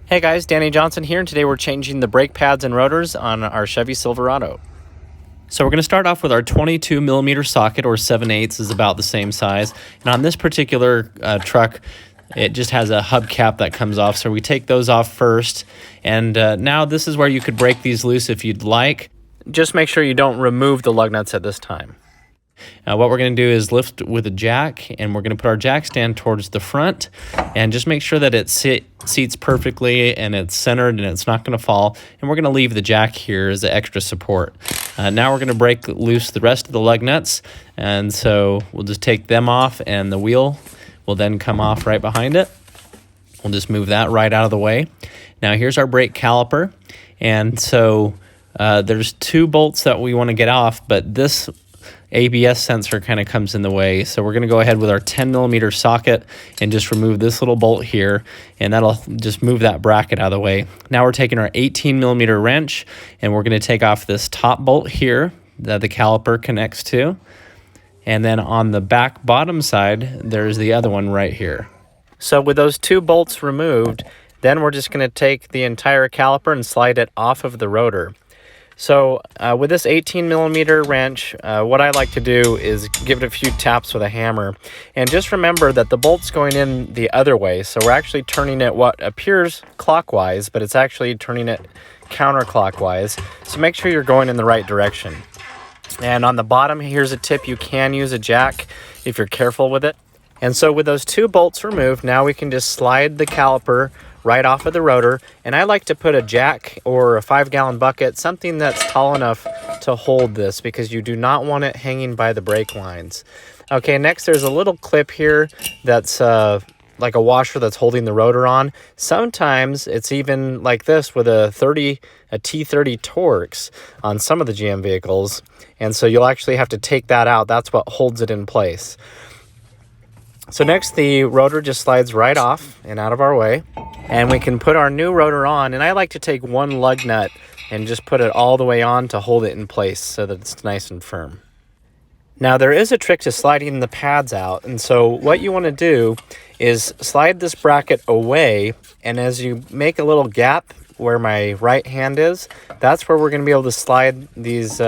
Hey guys, Danny Johnson here, and today we're changing the brake pads and rotors on our Chevy Silverado. So we're going to start off with our 22 millimeter socket, or 7/8 is about the same size. And on this particular truck, it just has a hubcap that comes off. So we take those off first. And now this is where you could break these loose if you'd like. Just make sure you don't remove the lug nuts at this time. What we're going to do is lift with a jack, and we're going to put our jack stand towards the front and just make sure that it seats perfectly and it's centered and it's not going to fall. And we're going to leave the jack here as an extra support. Now we're going to break loose the rest of the lug nuts, and so we'll just take them off, and the wheel will then come off right behind it. We'll just move that right out of the way. Now here's our brake caliper, and so there's two bolts that we want to get off, but this ABS sensor kind of comes in the way. So we're going to go ahead with our 10 millimeter socket and just remove this little bolt here, and that'll just move that bracket out of the way. Now we're taking our 18 millimeter wrench, and we're going to take off this top bolt here that the caliper connects to. And then on the back bottom side, there's the other one right here. So with those two bolts removed, then we're just going to take the entire caliper and slide it off of the rotor. So with this 18 millimeter wrench, what I like to do is give it a few taps with a hammer. And just remember that the bolt's going in the other way. So we're actually turning it what appears clockwise, but it's actually turning it counterclockwise. So make sure you're going in the right direction. And on the bottom, here's a tip. You can use a jack if you're careful with it. And so with those two bolts removed, now we can just slide the caliper right off of the rotor. And I like to put a jack or a 5-gallon bucket, something that's tall enough to hold this, because you do not want it hanging by the brake lines. Okay, next there's a little clip here that's like a washer that's holding the rotor on. Sometimes it's even like this with a T30 Torx on some of the GM vehicles. And so you'll actually have to take that out. That's what holds it in place. So next, the rotor just slides right off and out of our way, and we can put our new rotor on. And I like to take one lug nut and just put it all the way on to hold it in place so that it's nice and firm. Now there is a trick to sliding the pads out, and so what you want to do is slide this bracket away, and as you make a little gap where my right hand is, that's where we're going to be able to slide these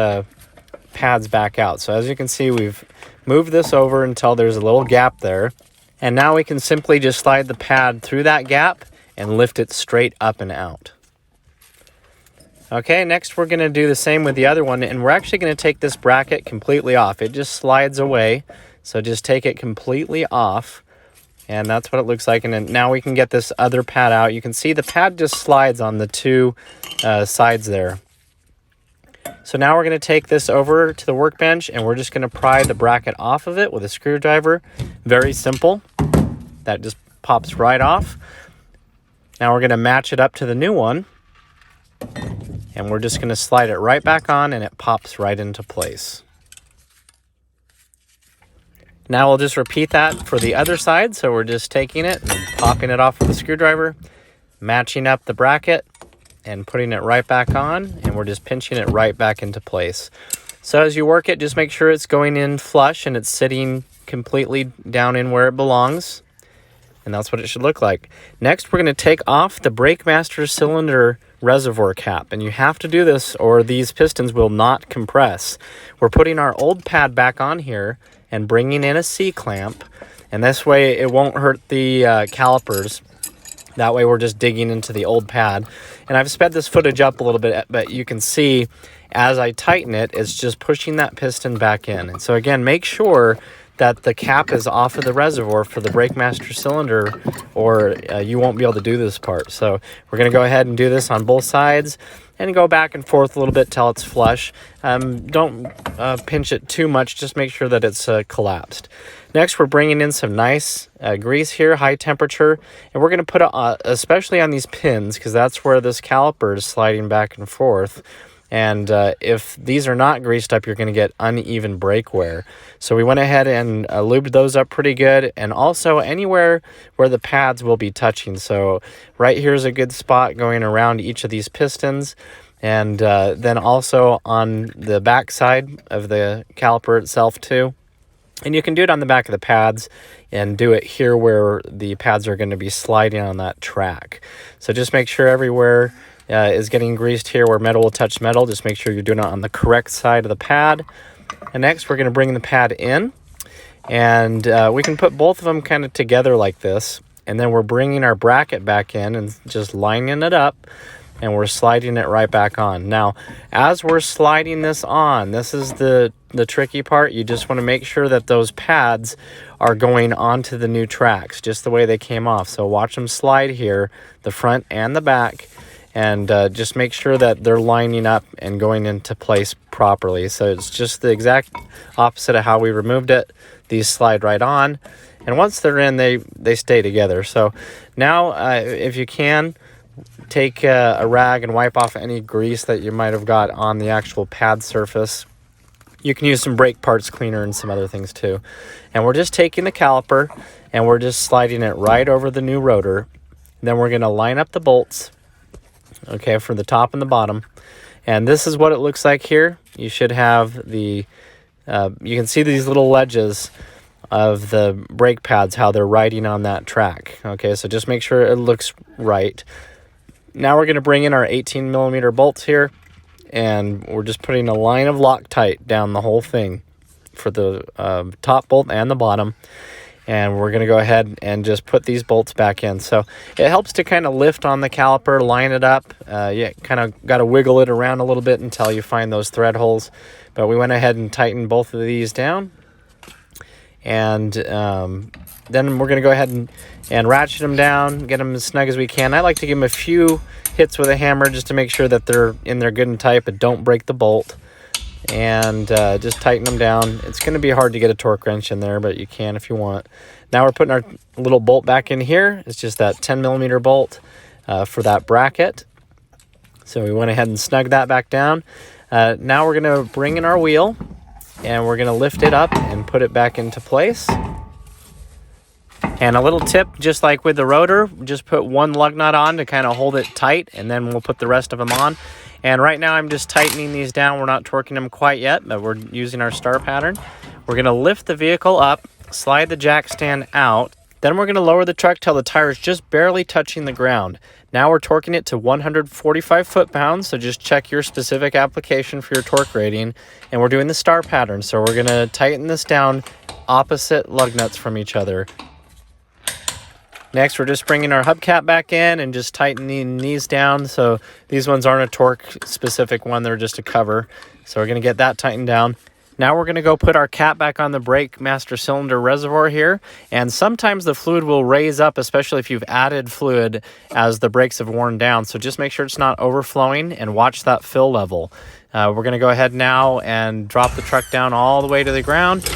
pads back out. So as you can see, we've moved this over until there's a little gap there, and now we can simply just slide the pad through that gap and lift it straight up and out. Okay, next we're going to do the same with the other one, and we're actually going to take this bracket completely off. It just slides away, so just take it completely off, and that's what it looks like. And then now we can get this other pad out. You can see the pad just slides on the two sides there. So now we're going to take this over to the workbench, and we're just going to pry the bracket off of it with a screwdriver. Very simple. That just pops right off. Now we're going to match it up to the new one, and we're just going to slide it right back on, and it pops right into place. Now we'll just repeat that for the other side. So we're just taking it and popping it off with a screwdriver, matching up the bracket, and putting it right back on, and we're just pinching it right back into place. So as you work it, just make sure it's going in flush and it's sitting completely down in where it belongs, and that's what it should look like. Next, we're going to take off the brake master cylinder reservoir cap, and you have to do this or these pistons will not compress. We're putting our old pad back on here and bringing in a C-clamp, and this way it won't hurt the calipers. That way we're just digging into the old pad. And I've sped this footage up a little bit, but you can see as I tighten it, it's just pushing that piston back in. And so again, make sure that the cap is off of the reservoir for the brake master cylinder, or you won't be able to do this part. So we're going to go ahead and do this on both sides and go back and forth a little bit till it's flush. Don't pinch it too much, just make sure that it's collapsed. Next, we're bringing in some nice grease here, high temperature, and we're going to put it especially on these pins, because that's where this caliper is sliding back and forth. And if these are not greased up, you're going to get uneven brake wear. So we went ahead and lubed those up pretty good, and also anywhere where the pads will be touching. So right here is a good spot going around each of these pistons, and then also on the back side of the caliper itself too. And you can do it on the back of the pads and do it here where the pads are going to be sliding on that track. So just make sure everywhere is getting greased here where metal will touch metal. Just make sure you're doing it on the correct side of the pad. And next we're going to bring the pad in, and we can put both of them kind of together like this. And then we're bringing our bracket back in and just lining it up, and we're sliding it right back on. Now, as we're sliding this on, this is the tricky part. You just want to make sure that those pads are going onto the new tracks, just the way they came off. So watch them slide here, the front and the back, and just make sure that they're lining up and going into place properly. So it's just the exact opposite of how we removed it. These slide right on, and once they're in, they stay together. So now, if you can, take a rag and wipe off any grease that you might have got on the actual pad surface. You can use some brake parts cleaner and some other things too. And we're just taking the caliper and we're just sliding it right over the new rotor. Then we're going to line up the bolts, okay, for the top and the bottom. And this is what it looks like here. You should have the, you can see these little ledges of the brake pads, how they're riding on that track. Okay, so just make sure it looks right. Now we're going to bring in our 18 millimeter bolts here, and we're just putting a line of Loctite down the whole thing for the top bolt and the bottom. And we're going to go ahead and just put these bolts back in. So it helps to kind of lift on the caliper, line it up. You kind of got to wiggle it around a little bit until you find those thread holes. But we went ahead and tightened both of these down. And then we're going to go ahead and ratchet them down, get them as snug as we can. I like to give them a few hits with a hammer just to make sure that they're in there good and tight, but don't break the bolt. And just tighten them down. It's going to be hard to get a torque wrench in there, but you can if you want. Now we're putting our little bolt back in here. It's just that 10 millimeter bolt for that bracket. So we went ahead and snugged that back down. Now we're going to bring in our wheel, and we're going to lift it up and put it back into place. And a little tip, just like with the rotor, just put one lug nut on to kind of hold it tight, and then we'll put the rest of them on. And right now I'm just tightening these down. We're not torquing them quite yet, but we're using our star pattern. We're going to lift the vehicle up, slide the jack stand out. Then we're going to lower the truck till the tire is just barely touching the ground. Now we're torquing it to 145 foot-pounds, so just check your specific application for your torque rating. And we're doing the star pattern, so we're going to tighten this down opposite lug nuts from each other. Next, we're just bringing our hubcap back in and just tightening these down. So these ones aren't a torque-specific one, they're just a cover. So we're going to get that tightened down. Now we're going to go put our cap back on the brake master cylinder reservoir here. And sometimes the fluid will raise up, especially if you've added fluid as the brakes have worn down. So just make sure it's not overflowing and watch that fill level. We're going to go ahead now and drop the truck down all the way to the ground.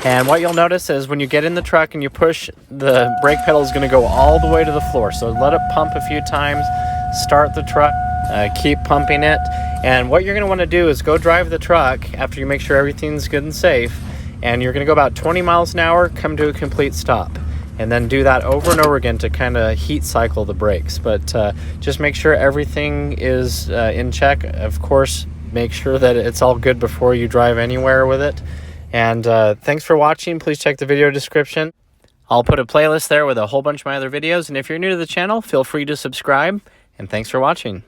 And what you'll notice is when you get in the truck and you push, the brake pedal is going to go all the way to the floor. So let it pump a few times, start the truck, keep pumping it. And what you're going to want to do is go drive the truck after you make sure everything's good and safe. And you're going to go about 20 miles an hour, come to a complete stop. And then do that over and over again to kind of heat cycle the brakes. But just make sure everything is in check. Of course, make sure that it's all good before you drive anywhere with it. And thanks for watching. Please check the video description. I'll put a playlist there with a whole bunch of my other videos. And if you're new to the channel, feel free to subscribe. And thanks for watching.